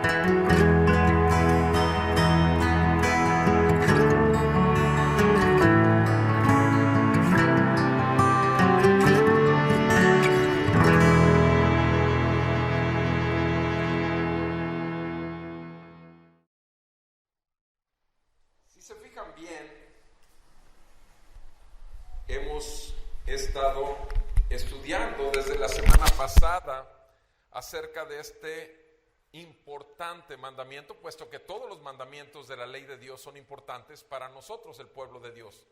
Se fijan bien, hemos estado estudiando desde la semana pasada acerca de este importante mandamiento, puesto que todos los mandamientos de la ley de Dios son importantes para nosotros, el pueblo de Dios.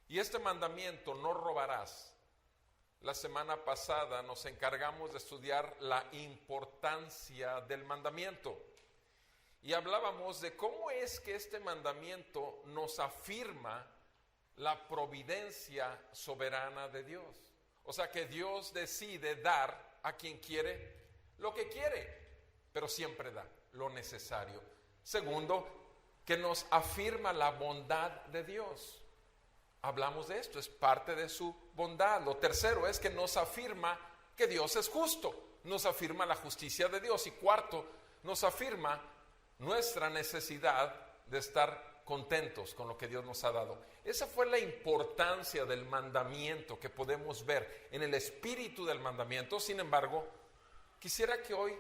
Y este mandamiento, no robarás. La semana pasada nos encargamos de estudiar la importancia del mandamiento. Y hablábamos de cómo es que este mandamiento nos afirma la providencia soberana de Dios. O sea que Dios decide dar a quien quiere lo que quiere, pero siempre da lo necesario. Segundo, que nos afirma la bondad de Dios. Hablamos de esto, es parte de su bondad. Lo tercero es que nos afirma que Dios es justo, nos afirma la justicia de Dios. Y cuarto, nos afirma nuestra necesidad de estar contentos con lo que Dios nos ha dado. Esa fue la importancia del mandamiento que podemos ver en el espíritu del mandamiento. Sin embargo, quisiera que hoy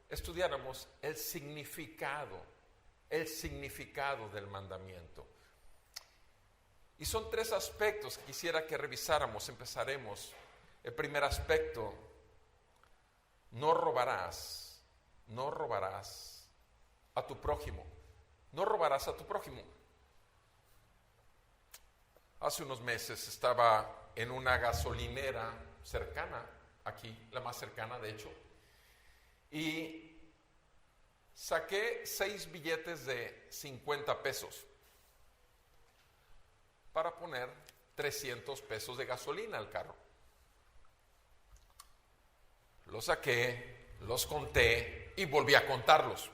estudiáramos el significado del mandamiento. Y son tres aspectos que quisiera que revisáramos. Empezaremos. El primer aspecto: no robarás a tu prójimo. No robarás a tu prójimo. Hace unos meses estaba en una gasolinera cercana, aquí, la más cercana de hecho, y saqué 6 billetes de 50 pesos para poner 300 pesos de gasolina al carro. Los saqué, los conté y volví a contarlos.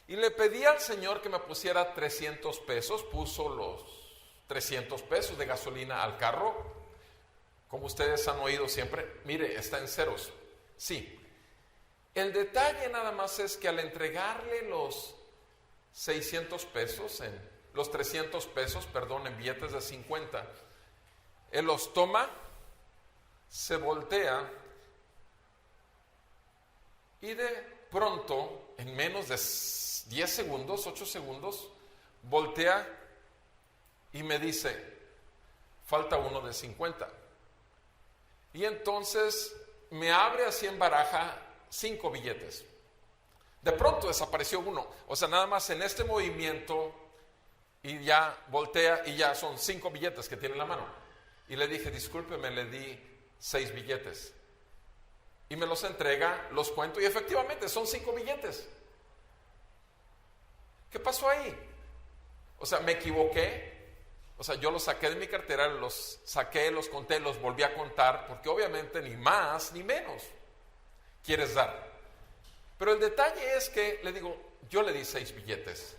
Y le pedí al Señor que me pusiera 300 pesos, puso los 300 pesos de gasolina al carro. Como ustedes han oído siempre, mire, está en ceros. Sí. El detalle nada más es que al entregarle los 600 pesos, los 300 pesos, en billetes de 50, él los toma, se voltea y de pronto, en menos de 10 segundos, 8 segundos, voltea y me dice: falta uno de 50. Y entonces me abre así en baraja 5 billetes. De pronto desapareció uno. O sea, nada más en este movimiento, y ya voltea y ya son 5 billetes que tiene en la mano. Y le dije: discúlpeme, le di 6 billetes. Y me los entrega, los cuento y efectivamente son 5 billetes. ¿Qué pasó ahí? O sea, me equivoqué. O sea, yo los saqué de mi cartera, los saqué, los conté, los volví a contar, porque obviamente ni más ni menos quieres dar. Pero el detalle es que le digo, yo le di 6 billetes.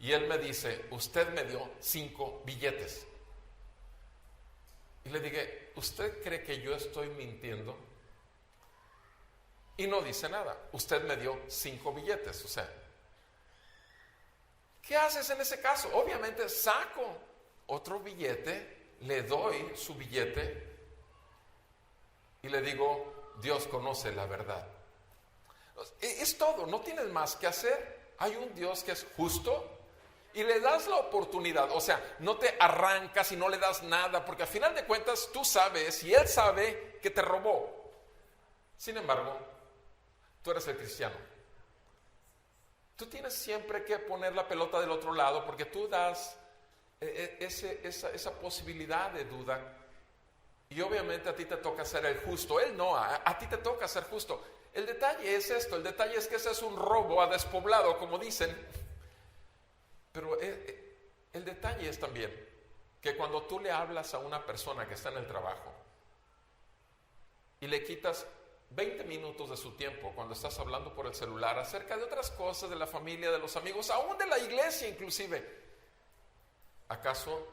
Y él me dice: usted me dio 5 billetes. Y le dije: ¿usted cree que yo estoy mintiendo? Y no dice nada. Usted me dio 5 billetes. O sea, ¿qué haces en ese caso? Obviamente saco otro billete, le doy su billete y le digo: Dios conoce la verdad. Es todo, no tienes más que hacer. Hay un Dios que es justo y le das la oportunidad. O sea, no te arrancas y no le das nada, porque al final de cuentas tú sabes y él sabe que te robó. Sin embargo, tú eres el cristiano. Tú tienes siempre que poner la pelota del otro lado, porque tú das esa posibilidad de duda. Y obviamente a ti te toca ser el justo. Él no, a ti te toca ser justo. El detalle es esto, el detalle es que ese es un robo a despoblado, como dicen. Pero el detalle es también que cuando tú le hablas a una persona que está en el trabajo y le quitas 20 minutos de su tiempo cuando estás hablando por el celular acerca de otras cosas, de la familia, de los amigos, aún de la iglesia inclusive, ¿acaso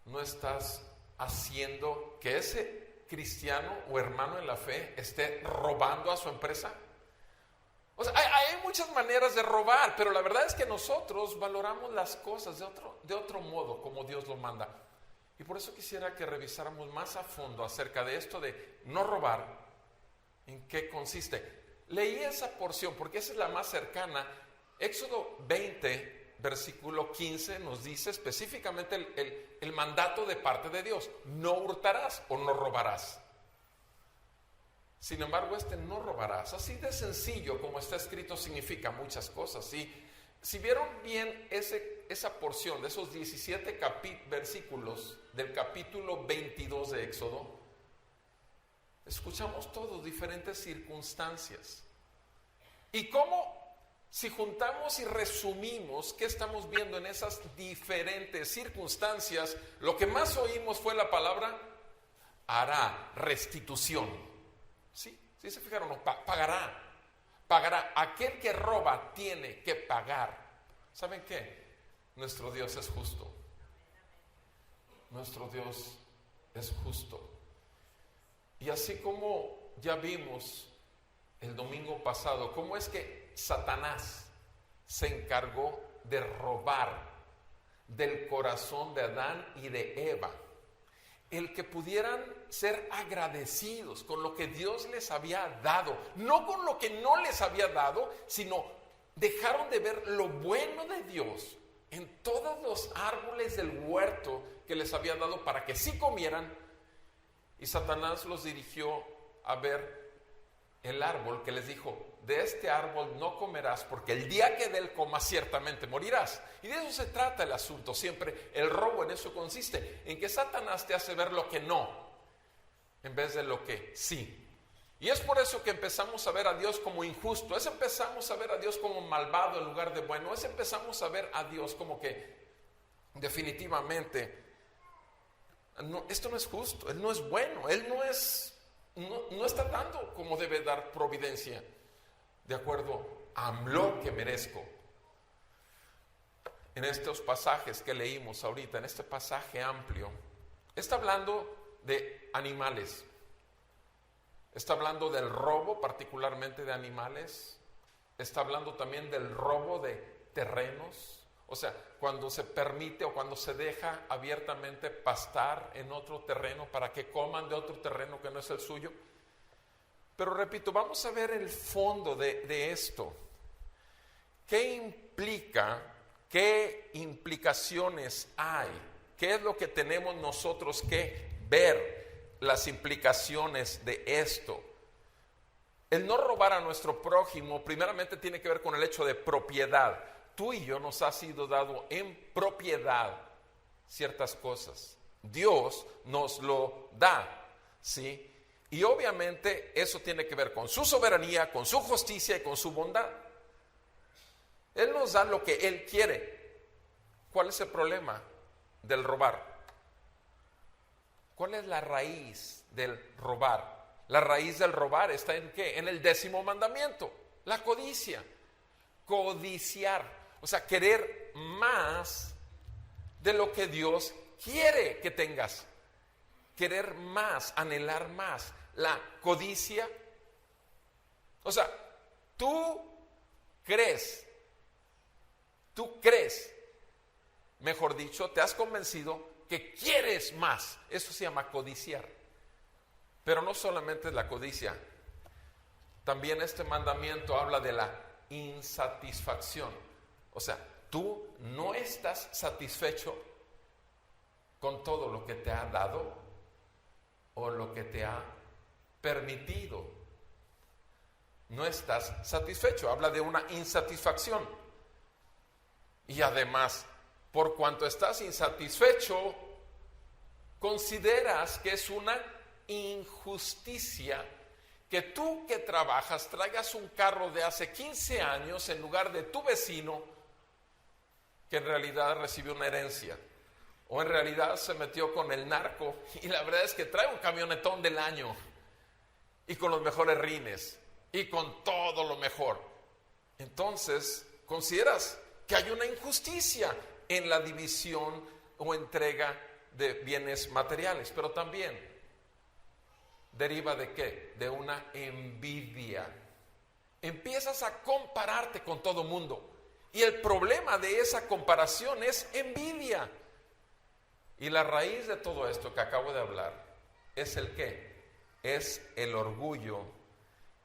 no estás haciendo que ese cristiano o hermano en la fe esté robando a su empresa? O sea, muchas maneras de robar, pero la verdad es que nosotros valoramos las cosas de otro modo, como Dios lo manda. Y por eso quisiera que revisáramos más a fondo acerca de esto de no robar, en qué consiste. Leí esa porción porque esa es la más cercana. Éxodo 20, versículo 15 nos dice específicamente el mandato de parte de Dios: no hurtarás o no robarás. Sin embargo, no robarás, así de sencillo como está escrito, significa muchas cosas. ¿Sí? Si vieron bien esa porción de esos 17 versículos del capítulo 22 de Éxodo, escuchamos todos diferentes circunstancias. Y cómo, si juntamos y resumimos qué estamos viendo en esas diferentes circunstancias, lo que más oímos fue la palabra hará, restitución. ¿Sí? ¿Sí se fijaron? No, pagará. Pagará. Aquel que roba tiene que pagar. ¿Saben qué? Nuestro Dios es justo. Nuestro Dios es justo. Y así como ya vimos el domingo pasado, cómo es que Satanás se encargó de robar del corazón de Adán y de Eva el que pudieran ser agradecidos con lo que Dios les había dado, no con lo que no les había dado, sino dejaron de ver lo bueno de Dios en todos los árboles del huerto que les había dado para que sí comieran. Y Satanás los dirigió a ver el árbol que les dijo: de este árbol no comerás, porque el día que de él comas ciertamente morirás. Y de eso se trata el asunto siempre. El robo en eso consiste, en que Satanás te hace ver lo que no, en vez de lo que sí. Y es por eso que empezamos a ver a Dios como injusto, empezamos a ver a Dios como malvado en lugar de bueno, empezamos a ver a Dios como que definitivamente no, esto no es justo, Él no es bueno, Él no está dando como debe dar providencia de acuerdo a lo que merezco. En estos pasajes que leímos ahorita, en este pasaje amplio, está hablando de animales, está hablando del robo particularmente de animales, está hablando también del robo de terrenos, o sea, cuando se permite o cuando se deja abiertamente pastar en otro terreno para que coman de otro terreno que no es el suyo. Pero repito, vamos a ver el fondo de esto. ¿Qué implica? ¿Qué implicaciones hay? ¿Qué es lo que tenemos nosotros que ver? Las implicaciones de esto. El no robar a nuestro prójimo primeramente tiene que ver con el hecho de propiedad. Tú y yo nos ha sido dado en propiedad ciertas cosas. Dios nos lo da, ¿sí? Y obviamente eso tiene que ver con su soberanía, con su justicia y con su bondad. Él nos da lo que Él quiere. ¿Cuál es el problema del robar? ¿Cuál es la raíz del robar? La raíz del robar está en ¿qué? En el 10º mandamiento, la codicia. Codiciar, o sea, querer más de lo que Dios quiere que tengas. Querer más, anhelar más. La codicia. O sea, tú crees, mejor dicho, te has convencido que quieres más. Eso se llama codiciar. Pero no solamente es la codicia. También este mandamiento habla de la insatisfacción. O sea, tú no estás satisfecho con todo lo que te ha dado o lo que te ha permitido. No estás satisfecho. Habla de una insatisfacción. Y además, por cuanto estás insatisfecho, consideras que es una injusticia que tú que trabajas traigas un carro de hace 15 años en lugar de tu vecino que en realidad recibió una herencia o en realidad se metió con el narco y la verdad es que trae un camionetón del año y con los mejores rines y con todo lo mejor. Entonces consideras que hay una injusticia en la división o entrega de bienes materiales, pero también deriva de ¿qué? De una envidia. empiezas a compararte con todo mundo. Y el problema de esa comparación es envidia. Y la raíz de todo esto que acabo de hablar es el qué? Es el orgullo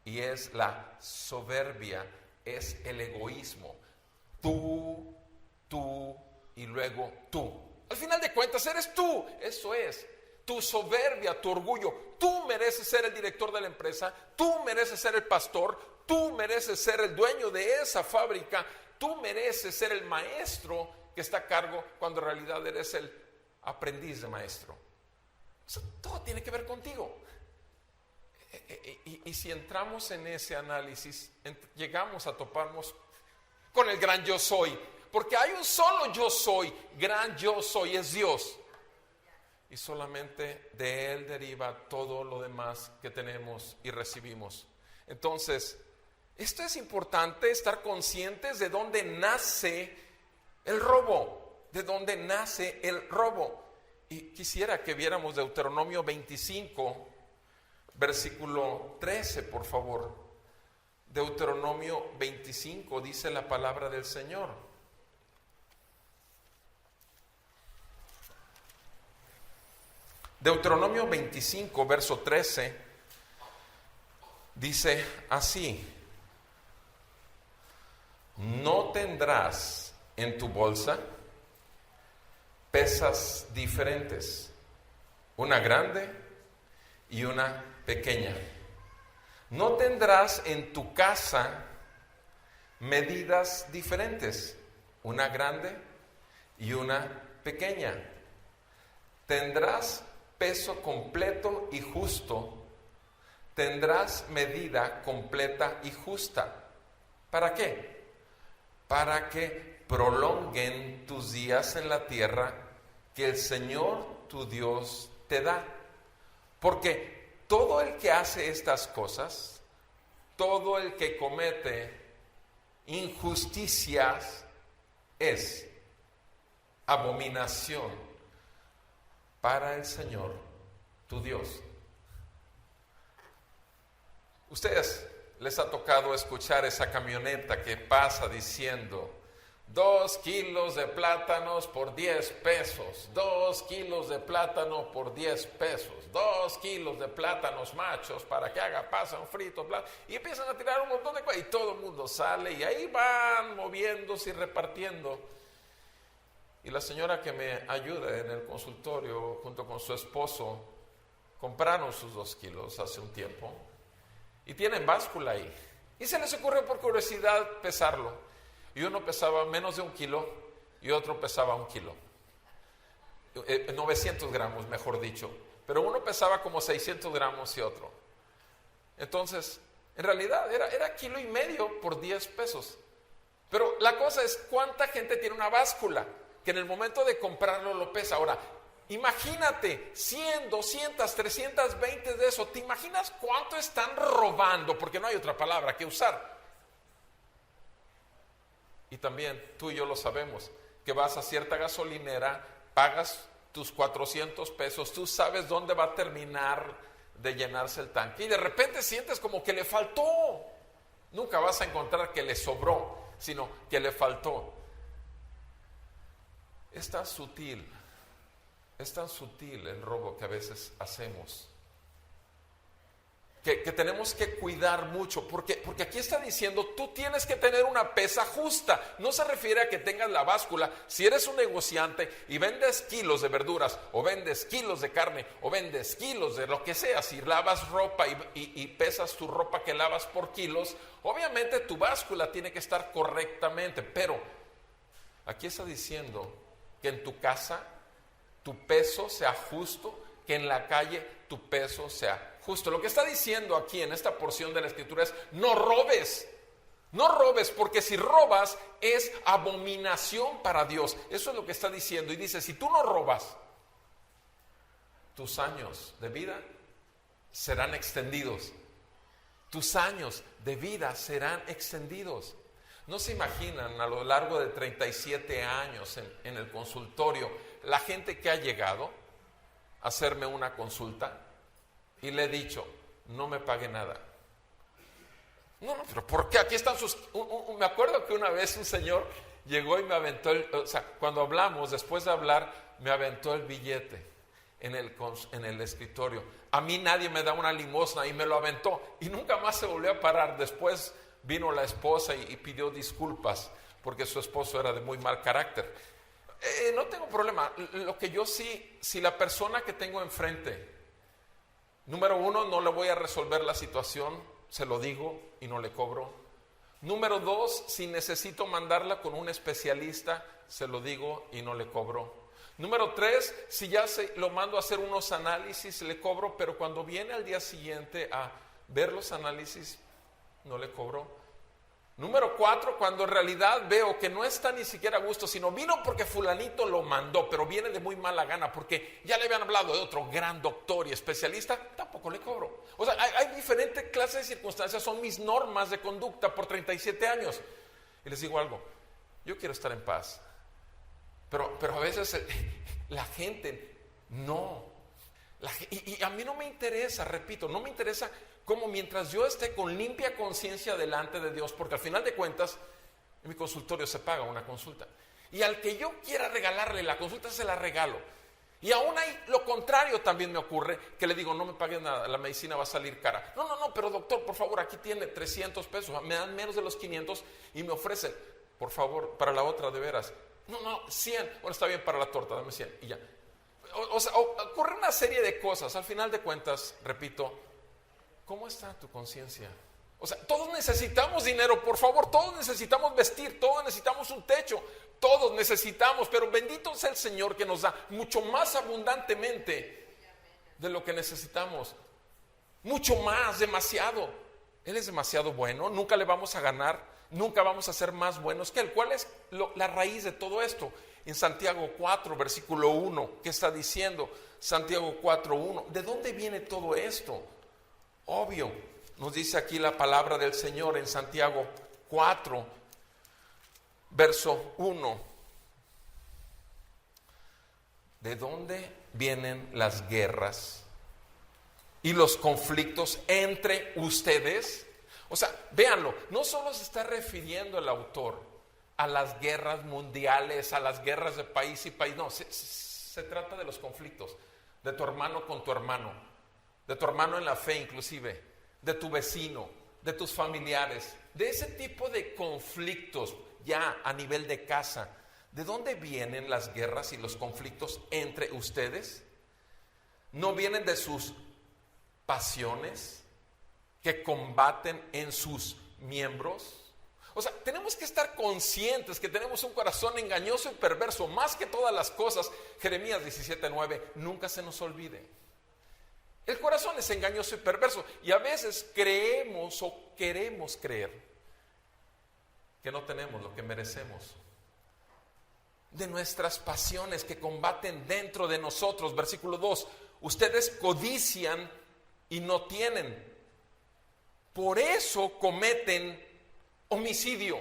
y es la soberbia, es el egoísmo. Tú y luego tú. Al final de cuentas eres tú, eso es. Tu soberbia, tu orgullo. Tú mereces ser el director de la empresa, tú mereces ser el pastor, tú mereces ser el dueño de esa fábrica, tú mereces ser el maestro que está a cargo cuando en realidad eres el aprendiz de maestro. O sea, todo tiene que ver contigo. Y si entramos en ese análisis, llegamos a toparnos con el gran yo soy. Porque hay un solo yo soy, gran yo soy, es Dios. Y solamente de Él deriva todo lo demás que tenemos y recibimos. Entonces, esto es importante, estar conscientes de dónde nace el robo. De dónde nace el robo. Y quisiera que viéramos Deuteronomio 25, versículo 13, por favor. Deuteronomio 25 dice la palabra del Señor. Deuteronomio 25, verso 13, dice así: no tendrás en tu bolsa pesas diferentes, una grande y una pequeña. No tendrás en tu casa medidas diferentes, una grande y una pequeña. Tendrás peso completo y justo, tendrás medida completa y justa. ¿Para qué? Para que prolonguen tus días en la tierra que el Señor tu Dios te da. Porque todo el que hace estas cosas, todo el que comete injusticias, es abominación para el Señor tu Dios. Ustedes les ha tocado escuchar esa camioneta que pasa diciendo: 2 kilos de plátanos por 10 pesos, 2 kilos de plátano por 10 pesos, 2 kilos de plátanos machos para que haga pasan frito, y empiezan a tirar un montón de cosas y todo el mundo sale y ahí van moviéndose y repartiendo. Y la señora que me ayuda en el consultorio junto con su esposo compraron sus 2 kilos hace un tiempo y tienen báscula ahí y se les ocurrió por curiosidad pesarlo. Y uno pesaba menos de 1 kilo y otro pesaba 1 kilo. 900 gramos, mejor dicho. Pero uno pesaba como 600 gramos y otro. Entonces, en realidad era 1,5 kilos por 10 pesos. Pero la cosa es, ¿cuánta gente tiene una báscula que en el momento de comprarlo lo pesa? Ahora, imagínate 100, 200, 320 de eso. ¿Te imaginas cuánto están robando? Porque no hay otra palabra que usar. Y también tú y yo lo sabemos, que vas a cierta gasolinera, pagas tus 400 pesos, tú sabes dónde va a terminar de llenarse el tanque y de repente sientes como que le faltó. Nunca vas a encontrar que le sobró, sino que le faltó. Es tan sutil el robo que a veces hacemos, que tenemos que cuidar mucho, porque aquí está diciendo, tú tienes que tener una pesa justa. No se refiere a que tengas la báscula. Si eres un negociante y vendes kilos de verduras, o vendes kilos de carne, o vendes kilos de lo que sea, si lavas ropa y pesas tu ropa que lavas por kilos, obviamente tu báscula tiene que estar correctamente. Pero aquí está diciendo que en tu casa tu peso sea justo, que en la calle tu peso sea justo. Lo que está diciendo aquí en esta porción de la Escritura es: no robes. No robes, porque si robas es abominación para Dios. Eso es lo que está diciendo. Y dice, si tú no robas, tus años de vida serán extendidos. Tus años de vida serán extendidos. No se imaginan a lo largo de 37 años en el consultorio, la gente que ha llegado a hacerme una consulta y le he dicho, no me pague nada. No, pero ¿por qué? Aquí están sus... me acuerdo que una vez un señor llegó y me aventó, cuando hablamos, después de hablar, me aventó el billete en el escritorio. A mí nadie me da una limosna y me lo aventó y nunca más se volvió a parar. Después vino la esposa y pidió disculpas porque su esposo era de muy mal carácter. No tengo problema. Lo que yo sí, si la persona que tengo enfrente, número uno, no le voy a resolver la situación, se lo digo y no le cobro. Número dos, si necesito mandarla con un especialista, se lo digo y no le cobro. Número tres, si ya lo mando a hacer unos análisis, le cobro, pero cuando viene al día siguiente a ver los análisis, no le cobro. Número cuatro, cuando en realidad veo que no está ni siquiera a gusto, sino vino porque fulanito lo mandó, pero viene de muy mala gana, porque ya le habían hablado de otro gran doctor y especialista, tampoco le cobro. O sea, hay diferentes clases de circunstancias, son mis normas de conducta por 37 años. Y les digo algo, yo quiero estar en paz, pero a veces la gente no. Y a mí no me interesa, repito, no me interesa cómo mientras yo esté con limpia conciencia delante de Dios, porque al final de cuentas en mi consultorio se paga una consulta, y al que yo quiera regalarle la consulta se la regalo. Y aún hay lo contrario también me ocurre, que le digo, no me paguen nada, la medicina va a salir cara. No, pero doctor, por favor, aquí tiene 300 pesos, me dan menos de los 500 y me ofrecen, por favor, para la otra de veras. No, 100, bueno, está bien, para la torta, dame 100 y ya. O sea, ocurre una serie de cosas. Al final de cuentas, repito, ¿cómo está tu conciencia? O sea, todos necesitamos dinero, por favor, todos necesitamos vestir, todos necesitamos un techo, todos necesitamos, pero bendito sea el Señor que nos da mucho más abundantemente de lo que necesitamos. Mucho más, demasiado. Él es demasiado bueno, nunca le vamos a ganar, nunca vamos a ser más buenos que Él. ¿Cuál es la raíz de todo esto? En Santiago 4, versículo 1, ¿qué está diciendo? Santiago 4, 1. ¿De dónde viene todo esto? Obvio, nos dice aquí la palabra del Señor en Santiago 4, verso 1. ¿De dónde vienen las guerras y los conflictos entre ustedes? O sea, véanlo, no solo se está refiriendo el autor a las guerras mundiales, a las guerras de país y país. No, se trata de los conflictos, de tu hermano con tu hermano, de tu hermano en la fe inclusive, de tu vecino, de tus familiares, de ese tipo de conflictos ya a nivel de casa. ¿De dónde vienen las guerras y los conflictos entre ustedes? ¿No vienen de sus pasiones que combaten en sus miembros? O sea, tenemos que estar conscientes que tenemos un corazón engañoso y perverso, más que todas las cosas. Jeremías 17:9, nunca se nos olvide. El corazón es engañoso y perverso, y a veces creemos o queremos creer que no tenemos lo que merecemos. De nuestras pasiones que combaten dentro de nosotros. Versículo 2, ustedes codician y no tienen, por eso cometen homicidio.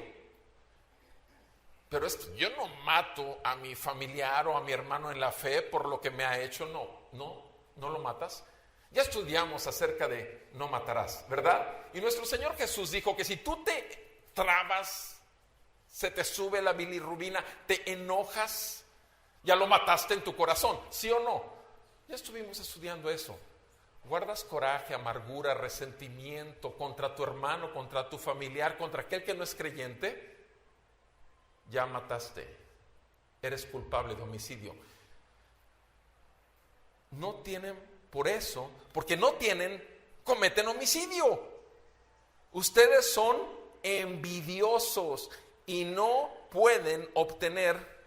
Pero es que yo no mato a mi familiar o a mi hermano en la fe por lo que me ha hecho. No lo matas. Ya estudiamos acerca de no matarás, ¿verdad? Y nuestro Señor Jesús dijo que si tú te trabas, se te sube la bilirrubina, te enojas, ya lo mataste en tu corazón, ¿sí o no? Ya estuvimos estudiando eso. Guardas coraje, amargura, resentimiento contra tu hermano, contra tu familiar, contra aquel que no es creyente, ya mataste. Eres culpable de homicidio. No tienen, por eso, porque no tienen, cometen homicidio. Ustedes son envidiosos y no pueden obtener.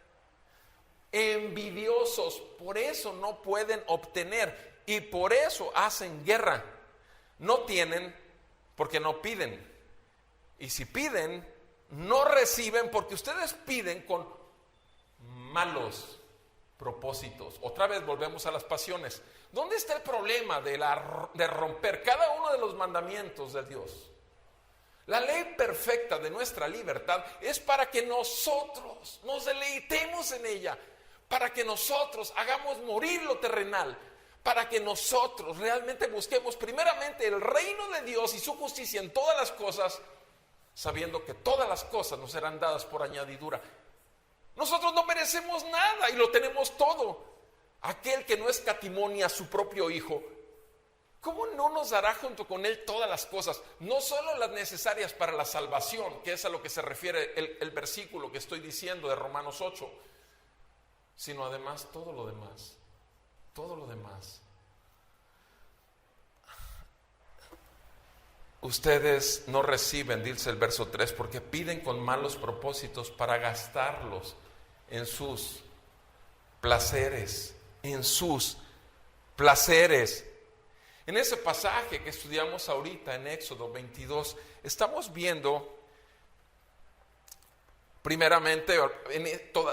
Envidiosos, por eso no pueden obtener. Y por eso hacen guerra. No tienen porque no piden. Y si piden, no reciben porque ustedes piden con malos propósitos. Otra vez volvemos a las pasiones. ¿Dónde está el problema de romper cada uno de los mandamientos de Dios? La ley perfecta de nuestra libertad es para que nosotros nos deleitemos en ella, para que nosotros hagamos morir lo terrenal, para que nosotros realmente busquemos primeramente el reino de Dios y su justicia en todas las cosas, sabiendo que todas las cosas nos serán dadas por añadidura. Nosotros no merecemos nada y lo tenemos todo. Aquel que no escatimó ni a su propio Hijo, ¿cómo no nos dará junto con Él todas las cosas? No solo las necesarias para la salvación, que es a lo que se refiere el versículo que estoy diciendo de Romanos 8, sino además todo lo demás. Todo lo demás. Ustedes no reciben, dice el verso 3, porque piden con malos propósitos para gastarlos en sus placeres, en sus placeres. En ese pasaje que estudiamos ahorita en Éxodo 22, estamos viendo, primeramente,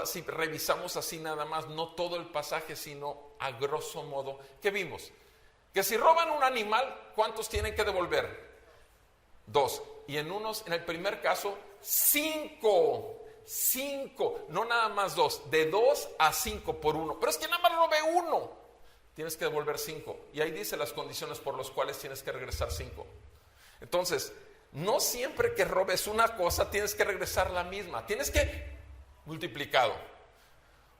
si revisamos así nada más, no todo el pasaje, sino a grosso modo, ¿qué vimos? Que si roban un animal, ¿cuántos tienen que devolver? 2. Y en el primer caso, 5, no nada más 2, de 2 a 5 por uno. Pero es que nada más robé 1, tienes que devolver 5. Y ahí dice las condiciones por las cuales tienes que regresar 5. Entonces, no siempre que robes una cosa tienes que regresar la misma, tienes que multiplicado.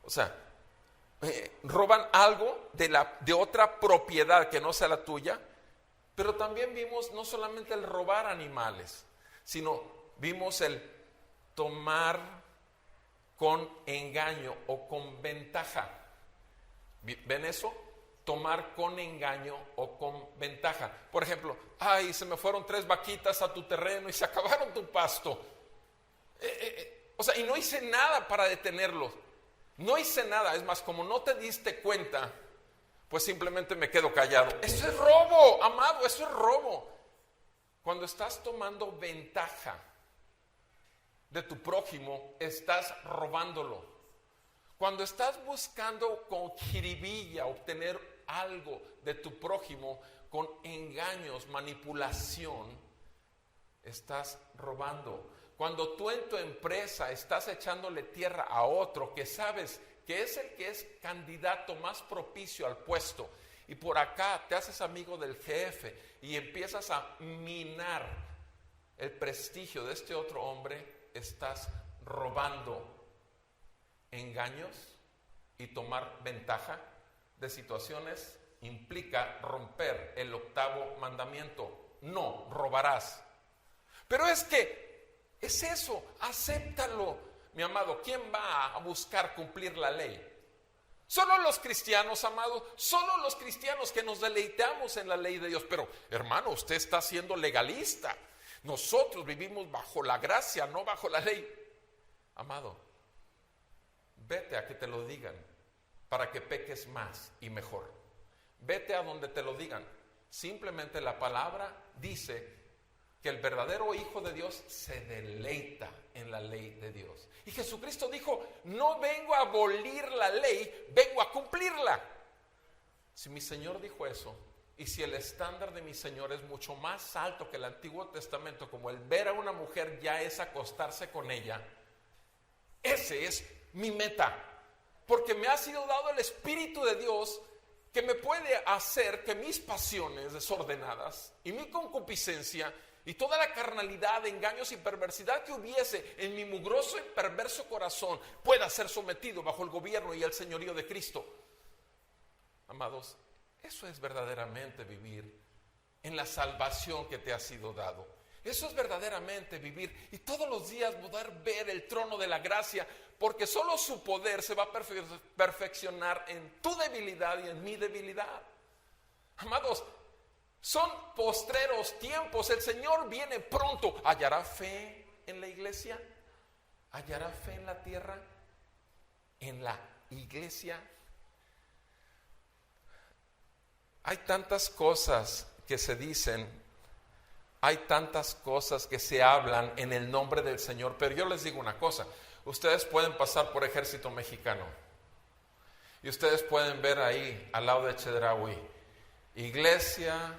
O sea, roban algo de otra propiedad que no sea la tuya. Pero también vimos no solamente el robar animales, sino vimos el tomar con engaño o con ventaja. ¿Ven eso? Tomar con engaño o con ventaja. Por ejemplo, se me fueron 3 vaquitas a tu terreno y se acabaron tu pasto. Y no hice nada para detenerlos. No hice nada. Es más, como no te diste cuenta, pues simplemente me quedo callado. Eso es robo, amado, eso es robo. Cuando estás tomando ventaja de tu prójimo, estás robándolo. Cuando estás buscando con jiribilla obtener algo de tu prójimo, con engaños, manipulación, estás robando. Cuando tú en tu empresa estás echándole tierra a otro que sabes que es el que es candidato más propicio al puesto, y por acá te haces amigo del jefe y empiezas a minar el prestigio de este otro hombre, estás robando. Engaños y tomar ventaja de situaciones implica romper el 8º mandamiento: no robarás. Pero es eso, acéptalo. Mi amado, ¿quién va a buscar cumplir la ley? Solo los cristianos, amado, solo los cristianos que nos deleitamos en la ley de Dios. Pero, hermano, usted está siendo legalista. Nosotros vivimos bajo la gracia, no bajo la ley. Amado, vete a que te lo digan para que peques más y mejor. Vete a donde te lo digan. Simplemente la palabra dice que el verdadero Hijo de Dios se deleita en la ley de Dios. Y Jesucristo dijo: no vengo a abolir la ley, vengo a cumplirla. Si mi Señor dijo eso, y si el estándar de mi Señor es mucho más alto que el Antiguo Testamento, como el ver a una mujer ya es acostarse con ella, ese es mi meta. Porque me ha sido dado el Espíritu de Dios, que me puede hacer que mis pasiones desordenadas y mi concupiscencia y toda la carnalidad, engaños y perversidad que hubiese en mi mugroso y perverso corazón pueda ser sometido bajo el gobierno y el señorío de Cristo. Amados, eso es verdaderamente vivir en la salvación que te ha sido dado. Eso es verdaderamente vivir y todos los días poder ver el trono de la gracia, porque solo su poder se va a perfeccionar en tu debilidad y en mi debilidad. Amados, son postreros tiempos, el Señor viene pronto. ¿Hallará fe en la iglesia? ¿Hallará fe en la tierra? ¿En la iglesia? Hay tantas cosas que se dicen, hay tantas cosas que se hablan en el nombre del Señor, pero yo les digo una cosa: ustedes pueden pasar por Ejército Mexicano y ustedes pueden ver ahí al lado de Chedraui, Iglesia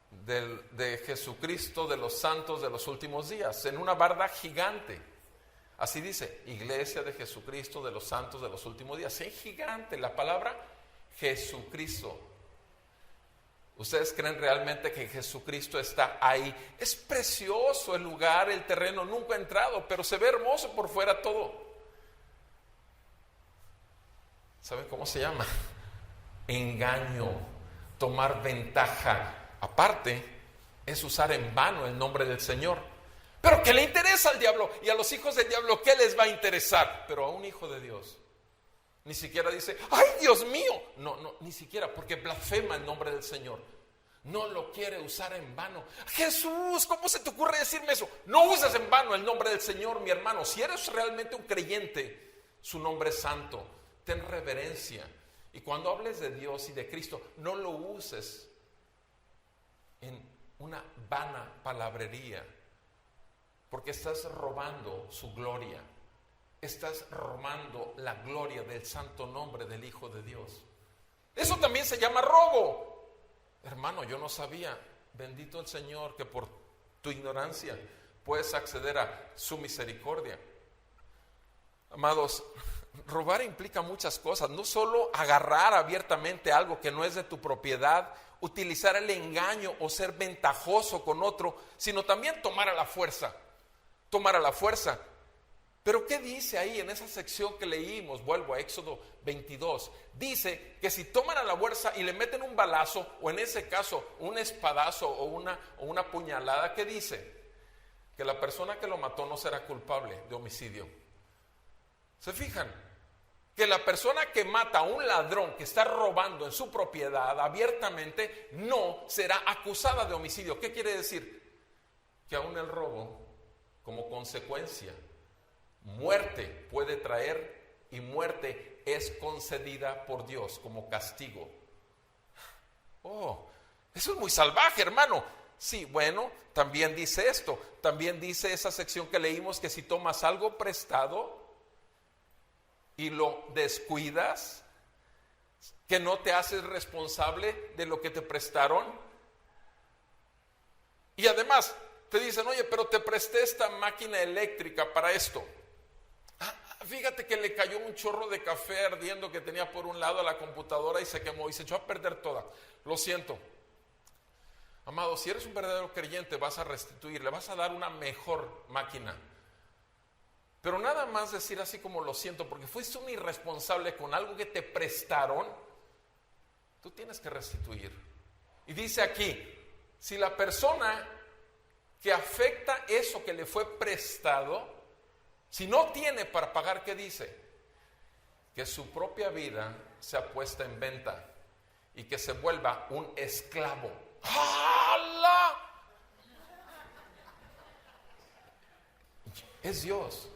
de Jesucristo de los Santos de los Últimos Días, en una barda gigante. Así dice: Iglesia de Jesucristo de los Santos de los Últimos Días. Es gigante la palabra Jesucristo. ¿Ustedes creen realmente que Jesucristo está ahí? Es precioso el lugar, el terreno, nunca he entrado, pero se ve hermoso por fuera todo. ¿Saben cómo se llama? Engaño, tomar ventaja. Aparte, es usar en vano el nombre del Señor. Pero ¿qué le interesa al diablo? Y a los hijos del diablo, ¿qué les va a interesar? Pero a un hijo de Dios ni siquiera dice, ¡ay, Dios mío! No, ni siquiera, porque blasfema el nombre del Señor. No lo quiere usar en vano. Jesús, ¿cómo se te ocurre decirme eso? No uses en vano el nombre del Señor, mi hermano. Si eres realmente un creyente, su nombre es santo. Ten reverencia. Y cuando hables de Dios y de Cristo, no lo uses en una vana palabrería, porque estás robando su gloria. Estás robando la gloria del santo nombre del Hijo de Dios. Eso también se llama robo. Hermano, yo no sabía. Bendito el Señor que por tu ignorancia puedes acceder a su misericordia. Amados, robar implica muchas cosas. No solo agarrar abiertamente algo que no es de tu propiedad, utilizar el engaño o ser ventajoso con otro, sino también tomar a la fuerza. Tomar a la fuerza. Pero ¿qué dice ahí en esa sección que leímos? Vuelvo a Éxodo 22. Dice que si toman a la fuerza y le meten un balazo, o en ese caso un espadazo o una puñalada, ¿qué dice? Que la persona que lo mató no será culpable de homicidio. ¿Se fijan? Que la persona que mata a un ladrón que está robando en su propiedad abiertamente no será acusada de homicidio. ¿Qué quiere decir? Que aún el robo, como consecuencia, muerte puede traer, y muerte es concedida por Dios como castigo. Oh, eso es muy salvaje, hermano. Sí, bueno, también dice esto, también dice esa sección que leímos, que si tomas algo prestado y lo descuidas, que no te haces responsable de lo que te prestaron. Y además te dicen, oye, pero te presté esta máquina eléctrica para esto. Fíjate que le cayó un chorro de café ardiendo que tenía por un lado a la computadora y se quemó y se echó a perder toda. Lo siento. Amado, si eres un verdadero creyente, vas a restituir, le vas a dar una mejor máquina. Pero nada más decir así como lo siento, porque fuiste un irresponsable con algo que te prestaron, tú tienes que restituir. Y dice aquí, si la persona que afecta eso que le fue prestado, si no tiene para pagar, ¿qué dice? Que su propia vida sea puesta en venta y que se vuelva un esclavo. ¡Hala! Es Dios,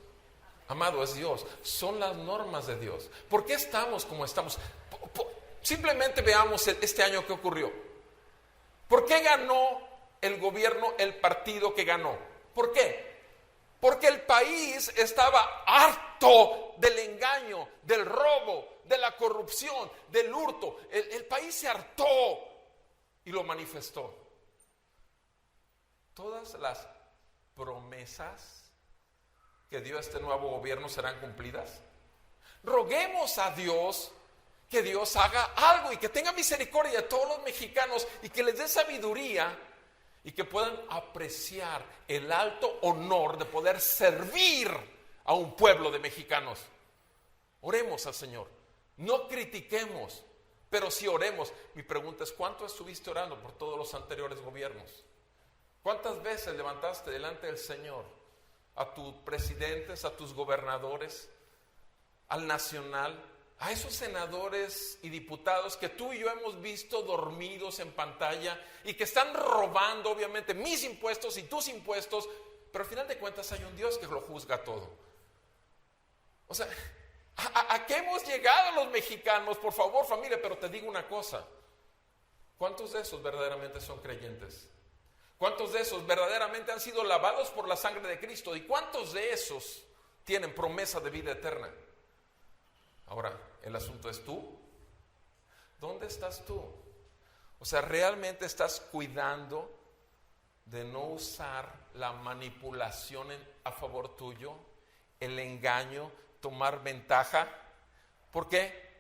amado, es Dios. Son las normas de Dios. ¿Por qué estamos como estamos? Simplemente veamos este año qué ocurrió. ¿Por qué ganó el gobierno el partido que ganó? ¿Por qué? Porque el país estaba harto del engaño, del robo, de la corrupción, del hurto. El país se hartó y lo manifestó. Todas las promesas que dio este nuevo gobierno serán cumplidas. Roguemos a Dios que Dios haga algo y que tenga misericordia de todos los mexicanos y que les dé sabiduría y que puedan apreciar el alto honor de poder servir a un pueblo de mexicanos. Oremos al Señor, no critiquemos, pero sí oremos. Mi pregunta es, ¿cuánto estuviste orando por todos los anteriores gobiernos? ¿Cuántas veces levantaste delante del Señor a tus presidentes, a tus gobernadores, al nacional, a esos senadores y diputados que tú y yo hemos visto dormidos en pantalla y que están robando obviamente mis impuestos y tus impuestos, pero al final de cuentas hay un Dios que lo juzga todo? O sea, ¿a qué hemos llegado los mexicanos? Por favor, familia, pero te digo una cosa, ¿cuántos de esos verdaderamente son creyentes? ¿Cuántos de esos verdaderamente han sido lavados por la sangre de Cristo? ¿Y cuántos de esos tienen promesa de vida eterna? Ahora, el asunto es tú. ¿Dónde estás tú? O sea, ¿realmente estás cuidando de no usar la manipulación a favor tuyo, el engaño, tomar ventaja? ¿Por qué?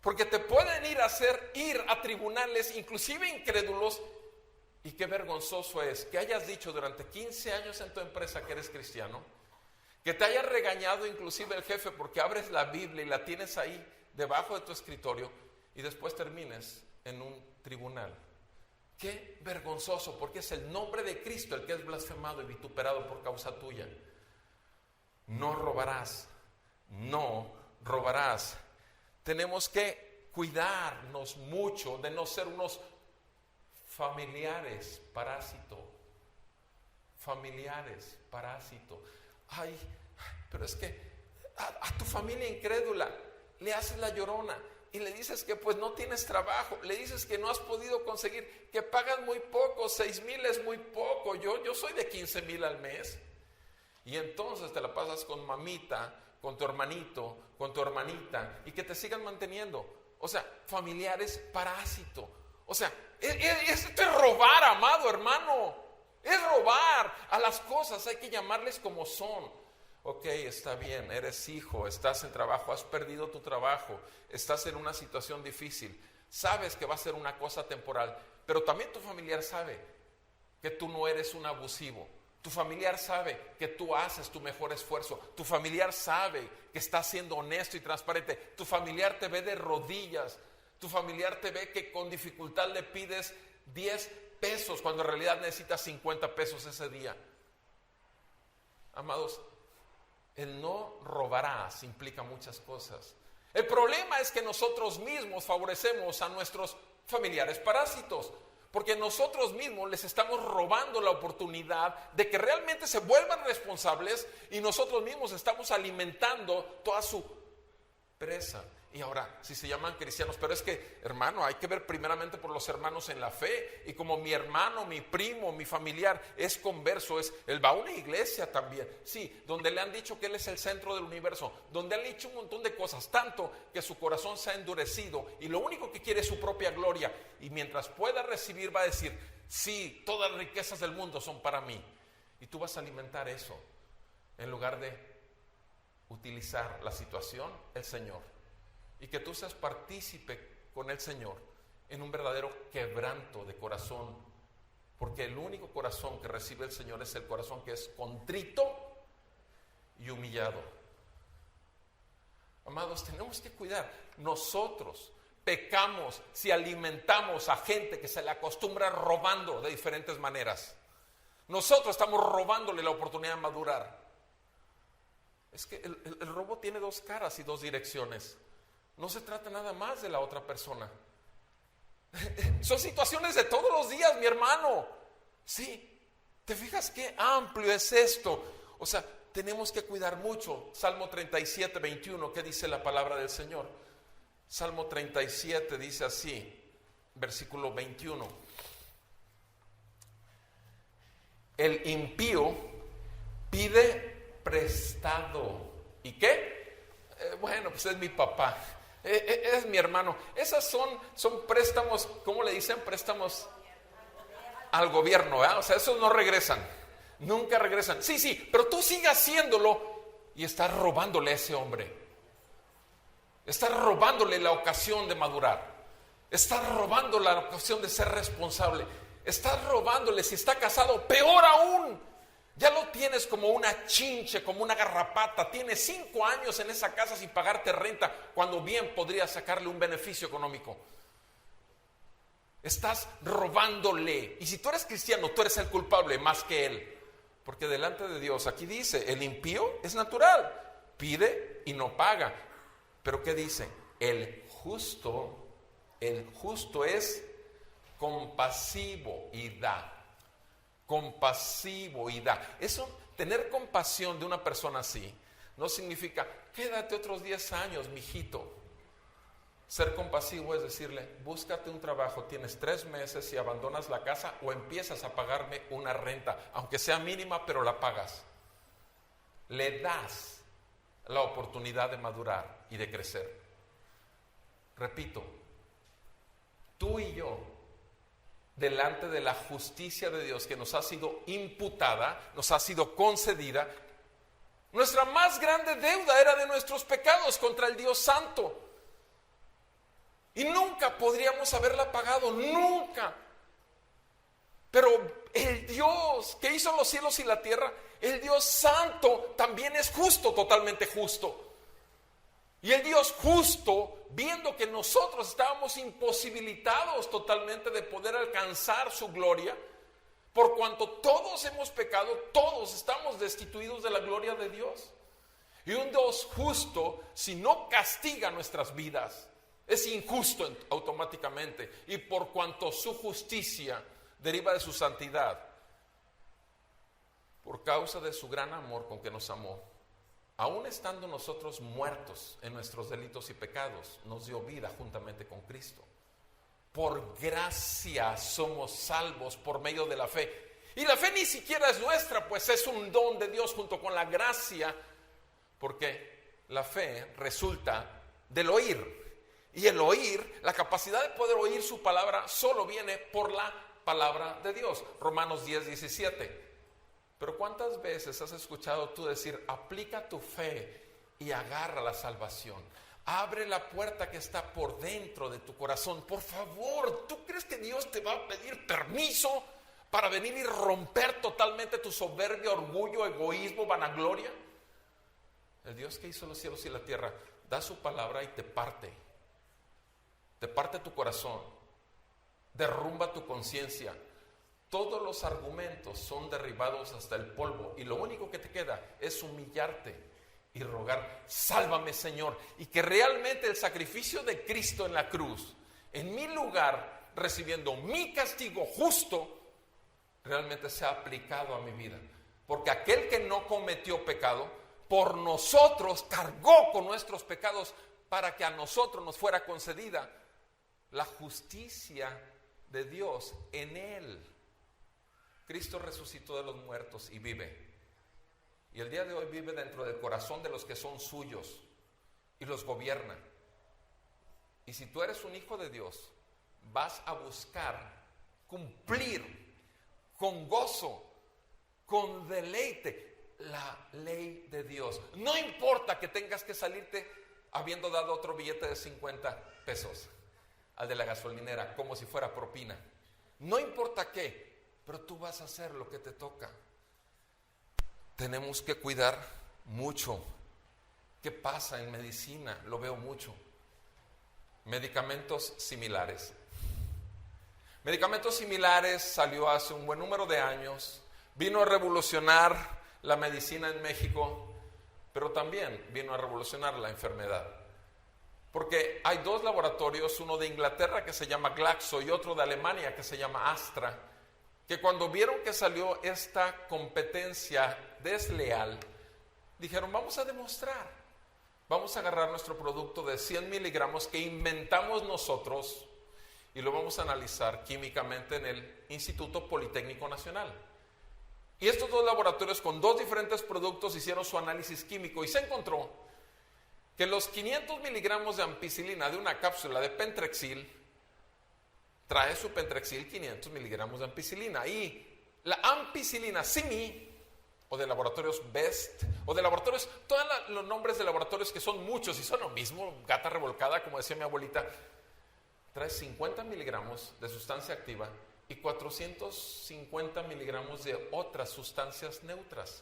Porque te pueden ir a tribunales, inclusive incrédulos. Y qué vergonzoso es que hayas dicho durante 15 años en tu empresa que eres cristiano, que te haya regañado inclusive el jefe porque abres la Biblia y la tienes ahí debajo de tu escritorio y después termines en un tribunal. Qué vergonzoso, porque es el nombre de Cristo el que es blasfemado y vituperado por causa tuya. No robarás, no robarás. Tenemos que cuidarnos mucho de no ser unos familiares parásito. Familiares parásito. Ay, pero es que a tu familia incrédula le haces la llorona y le dices que pues no tienes trabajo, le dices que no has podido conseguir, que pagas muy poco, 6,000 es muy poco, yo soy de 15,000 al mes. Y entonces te la pasas con mamita, con tu hermanito, con tu hermanita, y que te sigan manteniendo. O sea, familiares parásito. O sea, esto es robar, amado hermano. Es robar. A las cosas hay que llamarles como son. Ok, está bien, eres hijo, estás en trabajo, has perdido tu trabajo, estás en una situación difícil. Sabes que va a ser una cosa temporal, pero también tu familiar sabe que tú no eres un abusivo. Tu familiar sabe que tú haces tu mejor esfuerzo. Tu familiar sabe que estás siendo honesto y transparente. Tu familiar te ve de rodillas. Tu familiar te ve que con dificultad le pides 10 pesos cuando en realidad necesitas 50 pesos ese día. Amados, el no robarás implica muchas cosas. El problema es que nosotros mismos favorecemos a nuestros familiares parásitos. Porque nosotros mismos les estamos robando la oportunidad de que realmente se vuelvan responsables y nosotros mismos estamos alimentando toda su presa. Y ahora, si se llaman cristianos, pero es que, hermano, hay que ver primeramente por los hermanos en la fe. Y como mi hermano, mi primo, mi familiar es converso, él va a una iglesia también, sí, donde le han dicho que él es el centro del universo, donde han dicho un montón de cosas, tanto que su corazón se ha endurecido y lo único que quiere es su propia gloria. Y mientras pueda recibir, va a decir, sí, todas las riquezas del mundo son para mí. Y tú vas a alimentar eso, en lugar de utilizar la situación, el Señor. Y que tú seas partícipe con el Señor en un verdadero quebranto de corazón, porque el único corazón que recibe el Señor es el corazón que es contrito y humillado. Amados, tenemos que cuidar. Nosotros pecamos si alimentamos a gente que se le acostumbra robando de diferentes maneras. Nosotros estamos robándole la oportunidad de madurar. Es que el robo tiene dos caras y dos direcciones. No se trata nada más de la otra persona. Son situaciones de todos los días, mi hermano. Sí, ¿te fijas qué amplio es esto? O sea, tenemos que cuidar mucho. Salmo 37, 21, ¿qué dice la palabra del Señor? Salmo 37 dice así, versículo 21. El impío pide prestado. ¿Y qué? Bueno, pues es mi papá. Es mi hermano. Esas son préstamos, ¿cómo le dicen? Préstamos al gobierno, ¿eh? O sea, esos no regresan, nunca regresan. Sí, pero tú sigas haciéndolo y estás robándole a ese hombre. Estás robándole la ocasión de madurar. Estás robando la ocasión de ser responsable. Estás robándole, si está casado, peor aún. Ya lo tienes como una chinche, como una garrapata. Tienes 5 años en esa casa sin pagarte renta, cuando bien podrías sacarle un beneficio económico. Estás robándole. Y si tú eres cristiano, tú eres el culpable más que él. Porque delante de Dios, aquí dice, el impío es natural. Pide y no paga. Pero ¿qué dice? El justo es compasivo y da. Compasivo y da. Eso, tener compasión de una persona así, no significa, quédate otros 10 años, mijito. Ser compasivo es decirle, búscate un trabajo, tienes 3 meses y abandonas la casa o empiezas a pagarme una renta, aunque sea mínima, pero la pagas. Le das la oportunidad de madurar y de crecer. Repito, tú y yo, delante de la justicia de Dios que nos ha sido imputada, nos ha sido concedida, nuestra más grande deuda era de nuestros pecados contra el Dios Santo. Y nunca podríamos haberla pagado, nunca. Pero el Dios que hizo los cielos y la tierra, el Dios santo, también es justo, totalmente justo. Y el Dios justo, viendo que nosotros estábamos imposibilitados totalmente de poder alcanzar su gloria, por cuanto todos hemos pecado, todos estamos destituidos de la gloria de Dios. Y un Dios justo, si no castiga nuestras vidas, es injusto automáticamente. Y por cuanto su justicia deriva de su santidad, por causa de su gran amor con que nos amó, aun estando nosotros muertos en nuestros delitos y pecados, nos dio vida juntamente con Cristo. Por gracia somos salvos por medio de la fe. Y la fe ni siquiera es nuestra, pues es un don de Dios junto con la gracia, porque la fe resulta del oír. Y el oír, la capacidad de poder oír su palabra, solo viene por la palabra de Dios. Romanos 10:17. Pero ¿cuántas veces has escuchado tú decir, aplica tu fe y agarra la salvación? Abre la puerta que está por dentro de tu corazón. Por favor, ¿tú crees que Dios te va a pedir permiso para venir y romper totalmente tu soberbia, orgullo, egoísmo, vanagloria? El Dios que hizo los cielos y la tierra da su palabra y te parte tu corazón, derrumba tu conciencia. Todos los argumentos son derribados hasta el polvo y lo único que te queda es humillarte y rogar, sálvame Señor, y que realmente el sacrificio de Cristo en la cruz, en mi lugar, recibiendo mi castigo justo, realmente sea aplicado a mi vida. Porque aquel que no cometió pecado, por nosotros cargó con nuestros pecados para que a nosotros nos fuera concedida la justicia de Dios en él. Cristo resucitó de los muertos y vive. Y el día de hoy vive dentro del corazón de los que son suyos y los gobierna. Y si tú eres un hijo de Dios, vas a buscar cumplir con gozo, con deleite, la ley de Dios. No importa que tengas que salirte habiendo dado otro billete de 50 pesos al de la gasolinera, como si fuera propina. No importa qué, pero tú vas a hacer lo que te toca. Tenemos que cuidar mucho. ¿Qué pasa en medicina? Lo veo mucho. Medicamentos similares. Medicamentos similares salió hace un buen número de años. Vino a revolucionar la medicina en México, pero también vino a revolucionar la enfermedad. Porque hay dos laboratorios, uno de Inglaterra que se llama Glaxo y otro de Alemania que se llama Astra, que cuando vieron que salió esta competencia desleal, dijeron, vamos a demostrar, vamos a agarrar nuestro producto de 100 miligramos que inventamos nosotros y lo vamos a analizar químicamente en el Instituto Politécnico Nacional. Y estos dos laboratorios con dos diferentes productos hicieron su análisis químico y se encontró que los 500 miligramos de ampicilina de una cápsula de Pentrexil trae su Pentrexil 500 miligramos de ampicilina, y la ampicilina Simi, o de laboratorios Best, o de laboratorios, todos los nombres de laboratorios que son muchos y son lo mismo, gata revolcada, como decía mi abuelita, trae 50 miligramos de sustancia activa y 450 miligramos de otras sustancias neutras.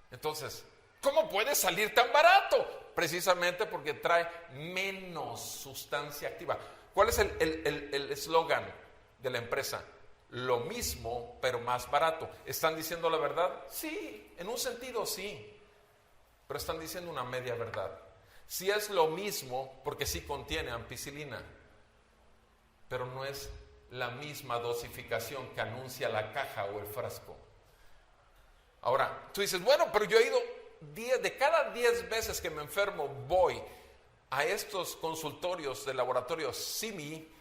Entonces, ¿cómo puede salir tan barato? Precisamente porque trae menos sustancia activa. ¿Cuál es el eslogan de la empresa? Lo mismo, pero más barato. ¿Están diciendo la verdad? Sí, en un sentido sí, pero están diciendo una media verdad. Sí es lo mismo porque sí contiene ampicilina, pero no es la misma dosificación que anuncia la caja o el frasco. Ahora, tú dices, bueno, pero yo he ido de cada 10 veces que me enfermo voy a estos consultorios de laboratorios Simi,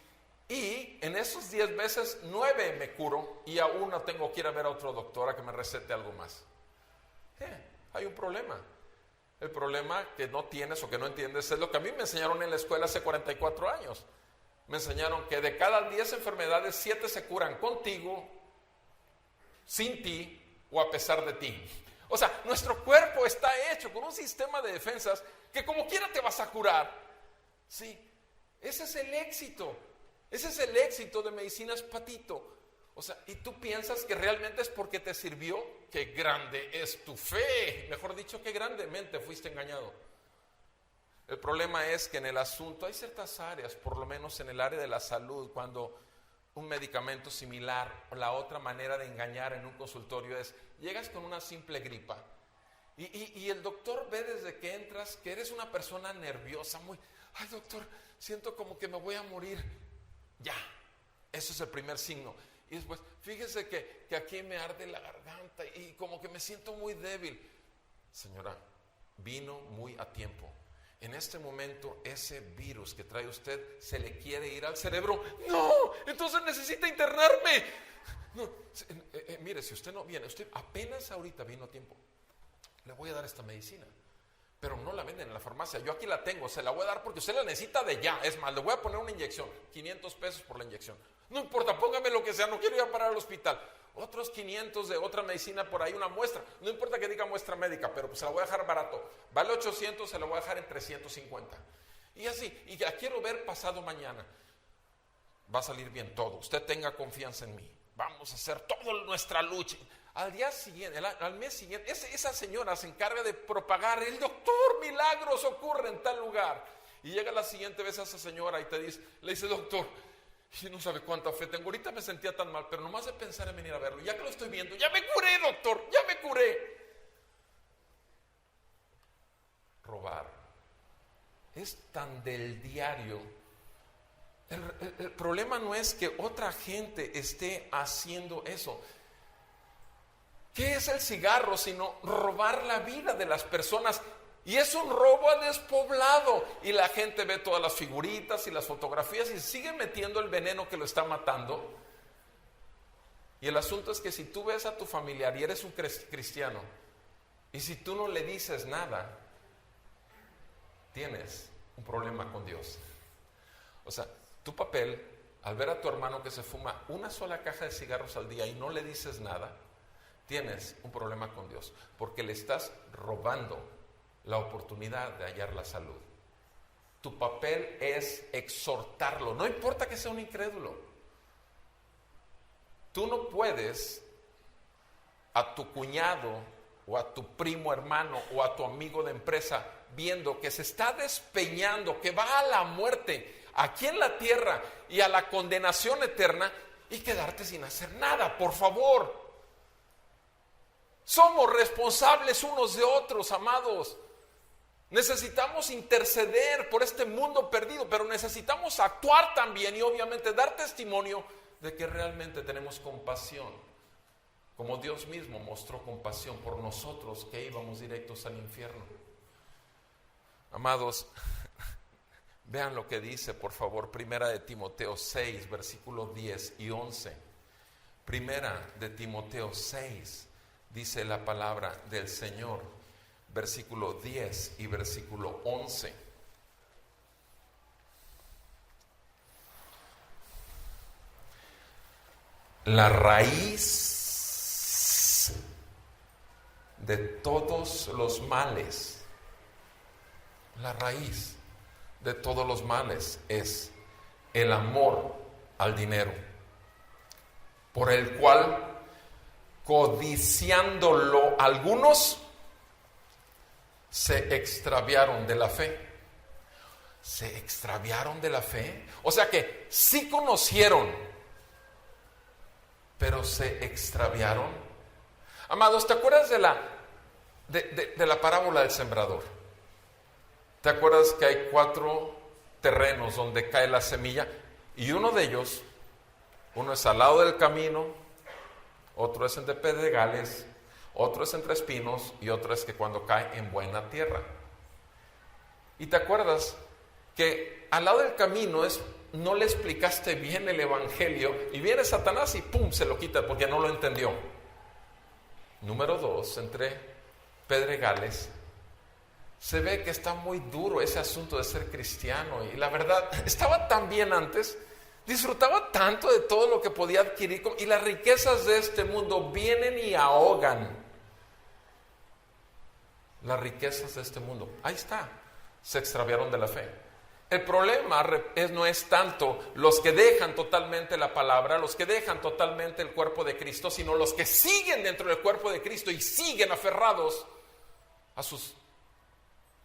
y en esos 10 veces 9 me curo y aún no tengo que ir a ver a otro doctor a que me recete algo más. Hay un problema. El problema que no tienes o que no entiendes es lo que a mí me enseñaron en la escuela hace 44 años. Me enseñaron que de cada 10 enfermedades 7 se curan contigo, sin ti o a pesar de ti. O sea, nuestro cuerpo está hecho con un sistema de defensas que como quiera te vas a curar. Sí, Ese es el éxito. Ese es el éxito de Medicinas Patito. O sea, y tú piensas que realmente es porque te sirvió. ¡Qué grande es tu fe! Mejor dicho, qué grandemente fuiste engañado. El problema es que en el asunto hay ciertas áreas, por lo menos en el área de la salud, cuando un medicamento similar o la otra manera de engañar en un consultorio es, llegas con una simple gripa y el doctor ve desde que entras que eres una persona nerviosa, ay doctor, siento como que me voy a morir. Ya, eso es el primer signo. Y después, fíjese que aquí me arde la garganta y como que me siento muy débil. Señora, vino muy a tiempo. En este momento, ese virus que trae usted se le quiere ir al cerebro. ¡No! Entonces necesita internarme. No, mire, si usted no viene, usted apenas ahorita vino a tiempo. Le voy a dar esta medicina, pero no la venden en la farmacia. Yo aquí la tengo, se la voy a dar porque usted la necesita de ya. Es más, le voy a poner una inyección, 500 pesos por la inyección. No importa, póngame lo que sea, no quiero ir a parar al hospital. Otros 500 de otra medicina por ahí, una muestra. No importa que diga muestra médica, pero pues se la voy a dejar barato. Vale 800, se la voy a dejar en 350. Y así, y la quiero ver pasado mañana. Va a salir bien todo. Usted tenga confianza en mí. Vamos a hacer toda nuestra lucha. Al día siguiente, al mes siguiente, esa señora se encarga de propagar el doctor, milagros ocurren en tal lugar. Y llega la siguiente vez a esa señora y le dice, doctor, y no sabe cuánta fe tengo. Ahorita me sentía tan mal, pero nomás de pensar en venir a verlo, ya que lo estoy viendo, ya me curé, doctor, ya me curé. Robar es tan del diario. El problema no es que otra gente esté haciendo eso. ¿Qué es el cigarro sino robar la vida de las personas? Y es un robo a despoblado. Y la gente ve todas las figuritas y las fotografías y sigue metiendo el veneno que lo está matando. Y el asunto es que si tú ves a tu familiar y eres un cristiano, y si tú no le dices nada, tienes un problema con Dios. O sea, tu papel, al ver a tu hermano que se fuma una sola caja de cigarros al día y no le dices nada, tienes un problema con Dios, porque le estás robando la oportunidad de hallar la salud. Tu papel es exhortarlo, no importa que sea un incrédulo. Tú no puedes a tu cuñado o a tu primo hermano o a tu amigo de empresa viendo que se está despeñando, que va a la muerte aquí en la tierra y a la condenación eterna y quedarte sin hacer nada, por favor. Somos responsables unos de otros, amados. Necesitamos interceder por este mundo perdido, pero necesitamos actuar también y obviamente dar testimonio de que realmente tenemos compasión, como Dios mismo mostró compasión por nosotros que íbamos directos al infierno. Amados, vean lo que dice, por favor, Primera de Timoteo 6, versículos 10 y 11. Primera de Timoteo 6. Dice la palabra del Señor, versículo 10 y versículo 11. La raíz de todos los males, la raíz de todos los males es el amor al dinero, por el cual codiciándolo algunos se extraviaron de la fe. ¿Se extraviaron de la fe? O sea que sí conocieron, pero se extraviaron. Amados, ¿te acuerdas de la parábola del sembrador? ¿Te acuerdas que hay 4 terrenos donde cae la semilla? Y uno de ellos, uno es al lado del camino, otro es entre pedregales, otro es entre espinos y otro es que cuando cae en buena tierra. Y te acuerdas que al lado del camino no le explicaste bien el evangelio y viene Satanás y pum, se lo quita porque no lo entendió. Número 2, entre pedregales, se ve que está muy duro ese asunto de ser cristiano y la verdad, estaba tan bien antes. Disfrutaba tanto de todo lo que podía adquirir y las riquezas de este mundo vienen y ahogan. Las riquezas de este mundo, ahí está, se extraviaron de la fe. El problema no es tanto los que dejan totalmente la palabra, los que dejan totalmente el cuerpo de Cristo, sino los que siguen dentro del cuerpo de Cristo y siguen aferrados a sus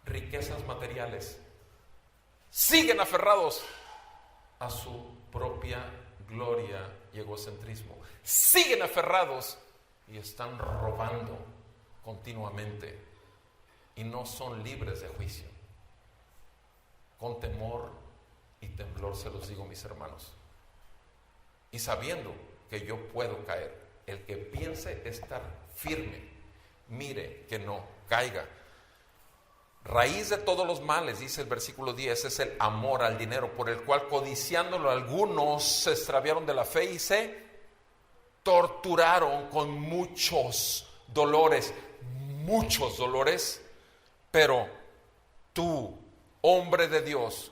riquezas materiales. Siguen aferrados a su propia gloria y egocentrismo. Siguen aferrados y están robando continuamente y no son libres de juicio. Con temor y temblor se los digo, mis hermanos, y sabiendo que yo puedo caer. El que piense estar firme, mire que no caiga. Raíz de todos los males, dice el versículo 10, es el amor al dinero, por el cual codiciándolo algunos se extraviaron de la fe y se torturaron con muchos dolores, pero tú, hombre de Dios,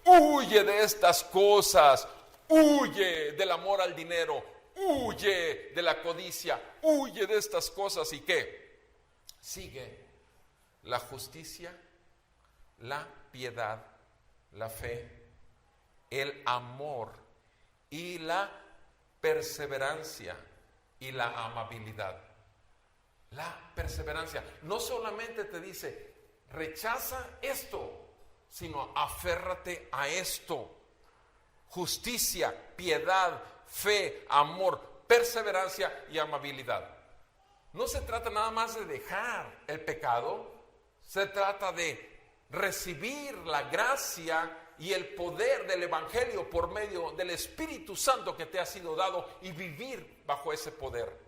huye de estas cosas, huye del amor al dinero, huye de la codicia, huye de estas cosas. ¿Y qué? Sigue la justicia, la piedad, la fe, el amor y la perseverancia y la amabilidad. La perseverancia no solamente te dice rechaza esto, sino aférrate a esto. Justicia, piedad, fe, amor, perseverancia y amabilidad. No se trata nada más de dejar el pecado, se trata de recibir la gracia y el poder del Evangelio por medio del Espíritu Santo que te ha sido dado y vivir bajo ese poder.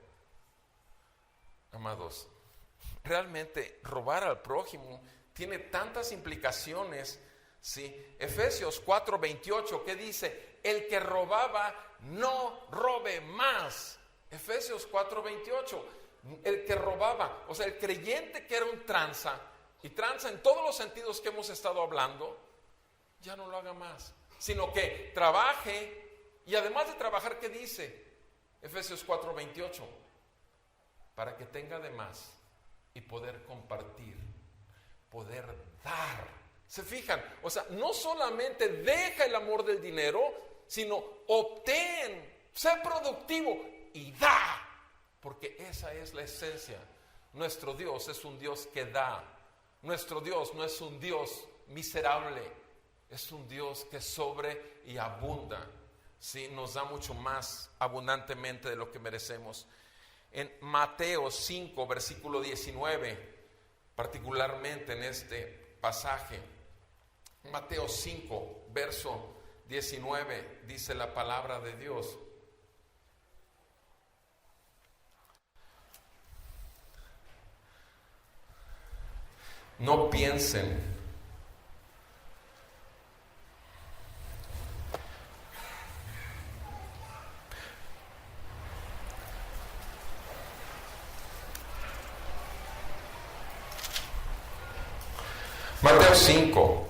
Amados, realmente robar al prójimo tiene tantas implicaciones, ¿sí? Efesios 4:28, ¿qué dice? El que robaba, no robe más. Efesios 4:28, el que robaba, o sea, el creyente que era un tranza, y tranza en todos los sentidos que hemos estado hablando, ya no lo haga más, sino que trabaje, y además de trabajar, ¿qué dice? Efesios 4:28, para que tenga de más y poder compartir, poder dar. ¿Se fijan? O sea, no solamente deja el amor del dinero, sino obtén, sé productivo y da, porque esa es la esencia. Nuestro Dios es un Dios que da. Nuestro Dios no es un Dios miserable, es un Dios que sobre y abunda, ¿sí? Nos da mucho más abundantemente de lo que merecemos. En Mateo 5, versículo 19, particularmente en este pasaje, Mateo 5, verso 19, dice la palabra de Dios: no piensen Mateo 5,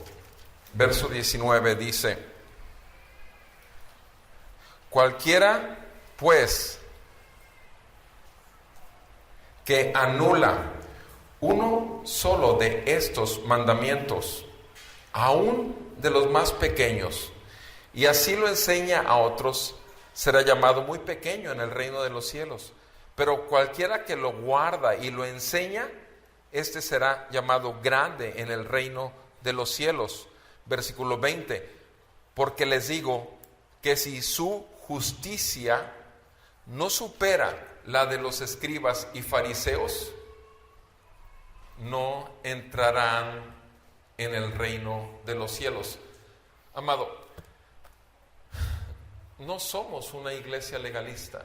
verso 19 dice: cualquiera pues que anula uno solo de estos mandamientos, aún de los más pequeños, y así lo enseña a otros, será llamado muy pequeño en el reino de los cielos. Pero cualquiera que lo guarda y lo enseña, este será llamado grande en el reino de los cielos. Versículo 20, porque les digo que si su justicia no supera la de los escribas y fariseos, no entrarán en el reino de los cielos. Amado, no somos una iglesia legalista.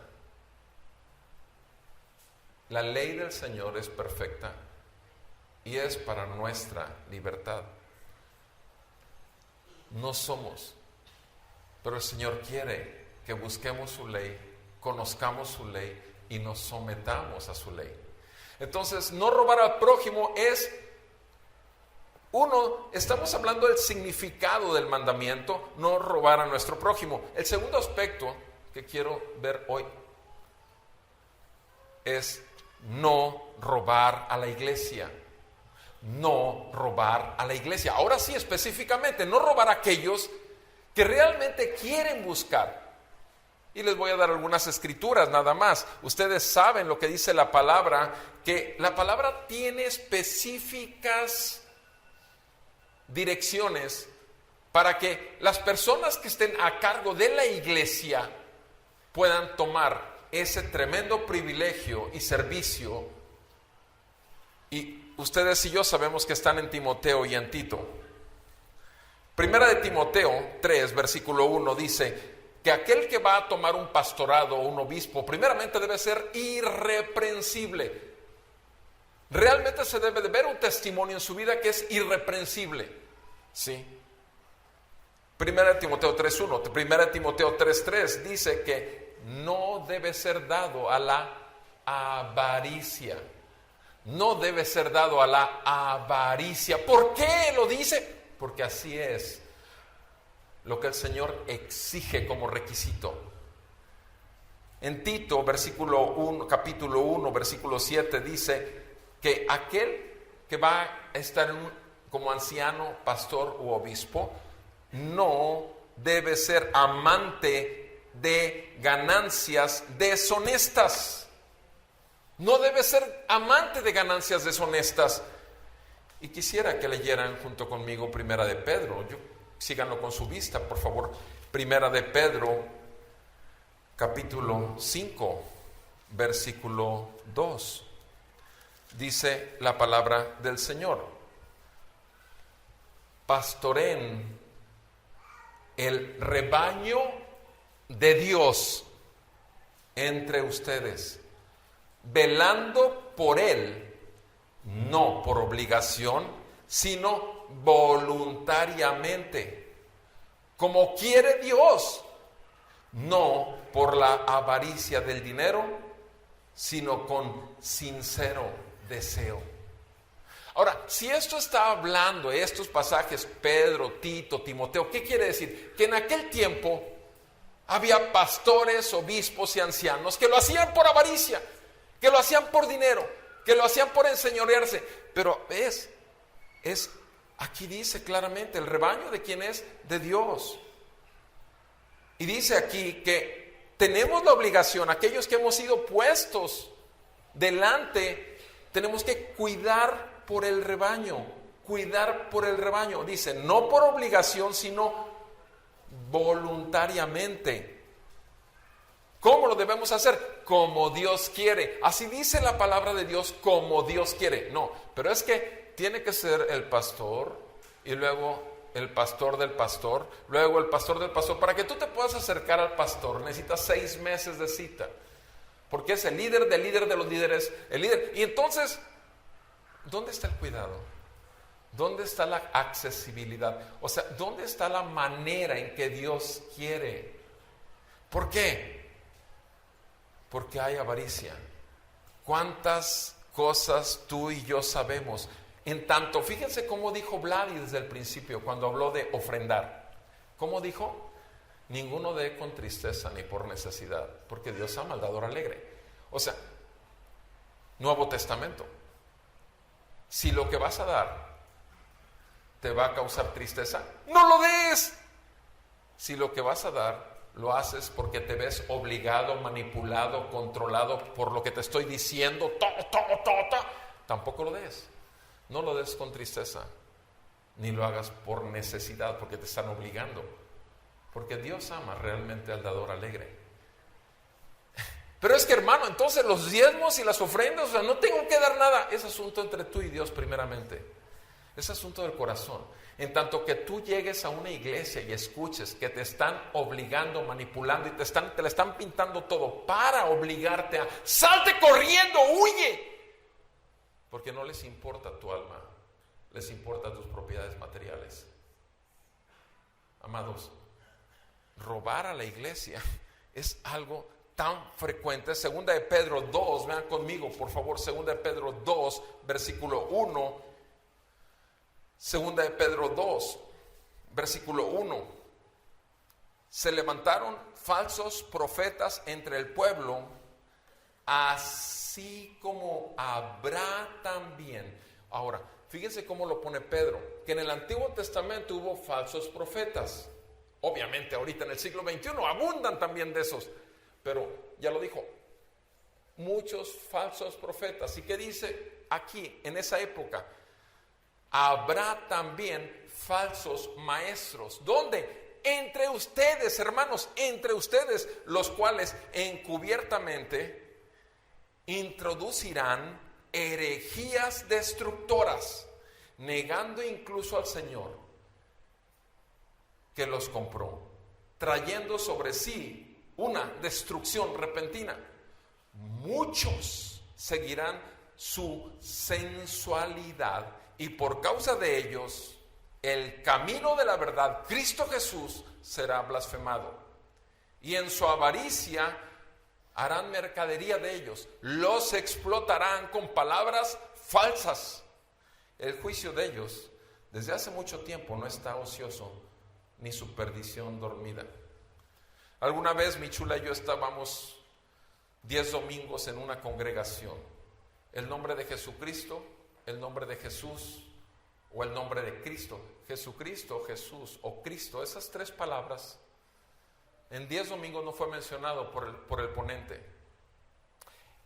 La ley del Señor es perfecta y es para nuestra libertad. No somos, pero el Señor quiere que busquemos su ley, conozcamos su ley y nos sometamos a su ley. Entonces, no robar al prójimo es, estamos hablando del significado del mandamiento, no robar a nuestro prójimo. El segundo aspecto que quiero ver hoy es no robar a la iglesia. no robar a la iglesia. Ahora sí, específicamente, no robar a aquellos que realmente quieren buscar. Y les voy a dar algunas escrituras nada más. Ustedes saben lo que dice la palabra, que la palabra tiene específicas direcciones para que las personas que estén a cargo de la iglesia puedan tomar ese tremendo privilegio y servicio. Y ustedes y yo sabemos que están en Timoteo y en Tito. Primera de Timoteo 3, versículo 1 dice que aquel que va a tomar un pastorado o un obispo, primeramente debe ser irreprensible. Realmente se debe de ver un testimonio en su vida que es irreprensible. ¿Sí? Primera de Timoteo 3.1, Primera de Timoteo 3.3 dice que no debe ser dado a la avaricia. No debe ser dado a la avaricia. ¿Por qué lo dice? Porque así es lo que el Señor exige como requisito. En Tito, capítulo 1, versículo 7 dice que aquel que va a estar como anciano, pastor u obispo, no debe ser amante de ganancias deshonestas. No debe ser amante de ganancias deshonestas. Y quisiera que leyeran junto conmigo Primera de Pedro. Síganlo con su vista, por favor. Primera de Pedro, capítulo 5, versículo 2. Dice la palabra del Señor: pastoren el rebaño de Dios entre ustedes, velando por él, no por obligación, sino voluntariamente, como quiere Dios, no por la avaricia del dinero, sino con sincero deseo. Ahora, si esto está hablando, estos pasajes, Pedro, Tito, Timoteo, ¿qué quiere decir? Que en aquel tiempo había pastores, obispos y ancianos que lo hacían por avaricia, que lo hacían por dinero, que lo hacían por enseñorearse. Pero aquí dice claramente, el rebaño de quién es, de Dios. Y dice aquí que tenemos la obligación, aquellos que hemos sido puestos delante, tenemos que cuidar por el rebaño, cuidar por el rebaño. Dice, no por obligación, sino voluntariamente. ¿Cómo lo debemos hacer? Como Dios quiere. Así dice la palabra de Dios, como Dios quiere. No, pero es que tiene que ser el pastor y luego el pastor del pastor, luego el pastor del pastor. Para que tú te puedas acercar al pastor necesitas 6 meses de cita, porque es el líder de los líderes, el líder. Y entonces, ¿dónde está el cuidado? ¿Dónde está la accesibilidad? O sea, ¿dónde está la manera en que Dios quiere? ¿Por qué? Porque hay avaricia. ¿Cuántas cosas tú y yo sabemos? En tanto, fíjense cómo dijo Vladi desde el principio cuando habló de ofrendar. ¿Cómo dijo? Ninguno dé con tristeza ni por necesidad, porque Dios ama al dador alegre. O sea, Nuevo Testamento. Si lo que vas a dar te va a causar tristeza, no lo des. Si lo que vas a dar lo haces porque te ves obligado, manipulado, controlado por lo que te estoy diciendo, tampoco lo des. No lo des con tristeza, ni lo hagas por necesidad, porque te están obligando. Porque Dios ama realmente al dador alegre. Pero es que, hermano, entonces los diezmos y las ofrendas, o sea, no tengo que dar nada. Es asunto entre tú y Dios primeramente. Es asunto del corazón. En tanto que tú llegues a una iglesia y escuches que te están obligando, manipulando y te la están pintando todo para obligarte a salte corriendo, huye. Porque no les importa tu alma, les importan tus propiedades materiales. Amados, robar a la iglesia es algo tan frecuente. Segunda de Pedro 2, vean conmigo por favor, Segunda de Pedro 2, versículo 1. Segunda de Pedro 2, versículo 1. Se levantaron falsos profetas entre el pueblo, así como habrá también. Ahora, fíjense cómo lo pone Pedro, que en el Antiguo Testamento hubo falsos profetas. Obviamente ahorita en el siglo XXI abundan también de esos, pero ya lo dijo, muchos falsos profetas. ¿Y qué dice aquí en esa época? Habrá también falsos maestros. ¿Dónde? Entre ustedes, hermanos, entre ustedes, los cuales encubiertamente introducirán herejías destructoras, negando incluso al Señor que los compró, trayendo sobre sí una destrucción repentina. Muchos seguirán su sensualidad y por causa de ellos el camino de la verdad, Cristo Jesús, será blasfemado. Y en su avaricia harán mercadería de ellos, los explotarán con palabras falsas. El juicio de ellos desde hace mucho tiempo no está ocioso, ni su perdición dormida. Alguna vez mi chula y yo estábamos 10 domingos en una congregación. El nombre de Jesucristo, el nombre de Jesús o el nombre de Cristo. Jesucristo, Jesús o Cristo, esas tres palabras en 10 domingos no fue mencionado por el ponente.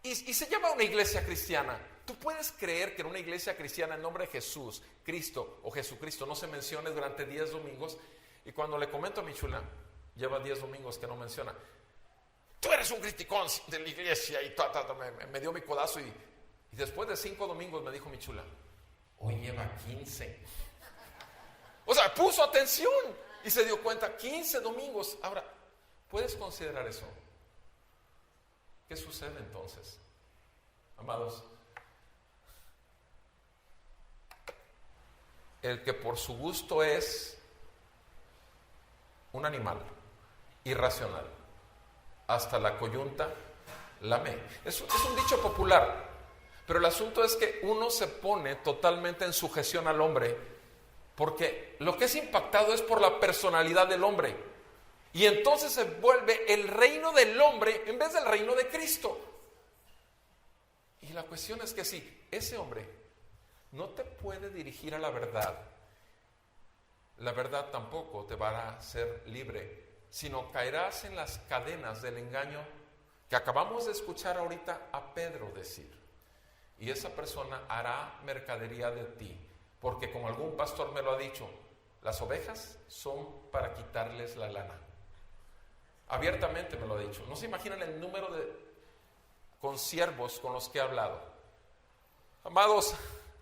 Y se llama una iglesia cristiana. ¿Tú puedes creer que en una iglesia cristiana el nombre de Jesús, Cristo o Jesucristo no se mencione durante 10 domingos? Y cuando le comento a mi chula, lleva 10 domingos que no menciona, tú eres un criticón de la iglesia, y me dio mi codazo, y después de 5 domingos me dijo mi chula, hoy lleva 15. O sea, puso atención y se dio cuenta, 15 domingos. Ahora, ¿puedes considerar eso? ¿Qué sucede entonces? Amados, el que por su gusto es un animal irracional, hasta la coyunta lame. Es un dicho popular, pero el asunto es que uno se pone totalmente en sujeción al hombre, porque lo que es impactado es por la personalidad del hombre, y entonces se vuelve el reino del hombre en vez del reino de Cristo. Y la cuestión es que si ese hombre no te puede dirigir a la verdad tampoco te va a hacer libre, sino caerás en las cadenas del engaño que acabamos de escuchar ahorita a Pedro decir. Y esa persona hará mercadería de ti, porque como algún pastor me lo ha dicho, las ovejas son para quitarles la lana. Abiertamente me lo ha dicho. No se imaginan el número de consiervos con los que he hablado. Amados,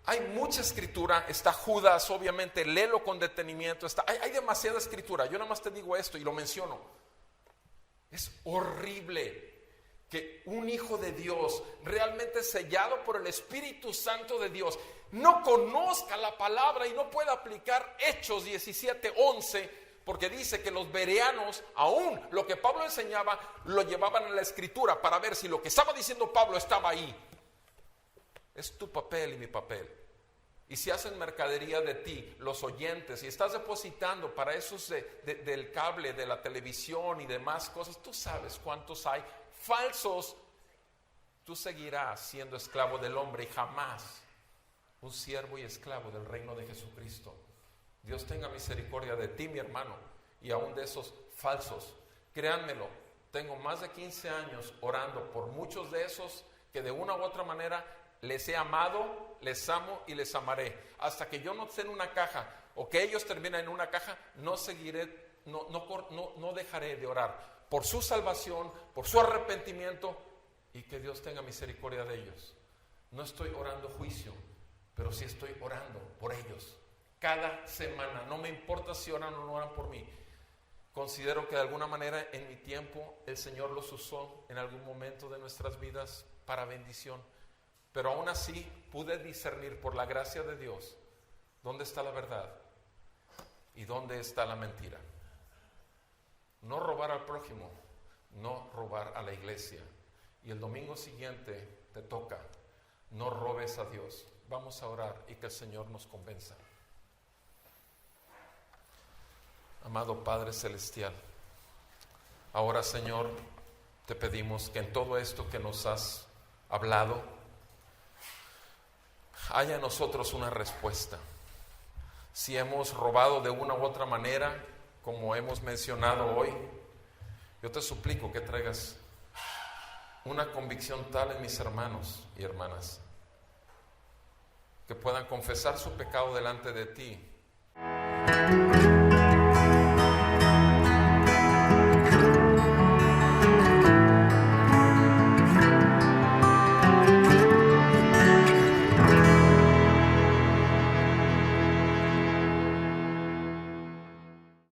hay mucha escritura. Está Judas, obviamente, léelo con detenimiento. Hay demasiada escritura. Yo nada más te digo esto y lo menciono. Es horrible que un hijo de Dios, realmente sellado por el Espíritu Santo de Dios, no conozca la palabra y no pueda aplicar Hechos 17:11, porque dice que los bereanos, aún lo que Pablo enseñaba, lo llevaban a la escritura para ver si lo que estaba diciendo Pablo estaba ahí. Es tu papel y mi papel. Y si hacen mercadería de ti, los oyentes, y estás depositando para esos del cable, de la televisión y demás cosas, tú sabes cuántos hay falsos. Tú seguirás siendo esclavo del hombre y jamás un siervo y esclavo del reino de Jesucristo. Dios tenga misericordia de ti, mi hermano, y aún de esos falsos. Créanmelo, tengo más de 15 años orando por muchos de esos que de una u otra manera les he amado, les amo y les amaré. Hasta que yo no esté en una caja o que ellos terminen en una caja, no dejaré de orar por su salvación, por su arrepentimiento, y que Dios tenga misericordia de ellos. No estoy orando juicio, pero sí estoy orando por ellos cada semana. No me importa si oran o no oran por mí. Considero que de alguna manera en mi tiempo el Señor los usó en algún momento de nuestras vidas para bendición. Pero aún así pude discernir por la gracia de Dios dónde está la verdad y dónde está la mentira. No robar al prójimo, no robar a la iglesia. Y el domingo siguiente te toca, no robes a Dios. Vamos a orar y que el Señor nos convenza. Amado Padre Celestial, ahora, Señor, te pedimos que en todo esto que nos has hablado, haya en nosotros una respuesta. Si hemos robado de una u otra manera, como hemos mencionado hoy, yo te suplico que traigas una convicción tal en mis hermanos y hermanas, que puedan confesar su pecado delante de ti.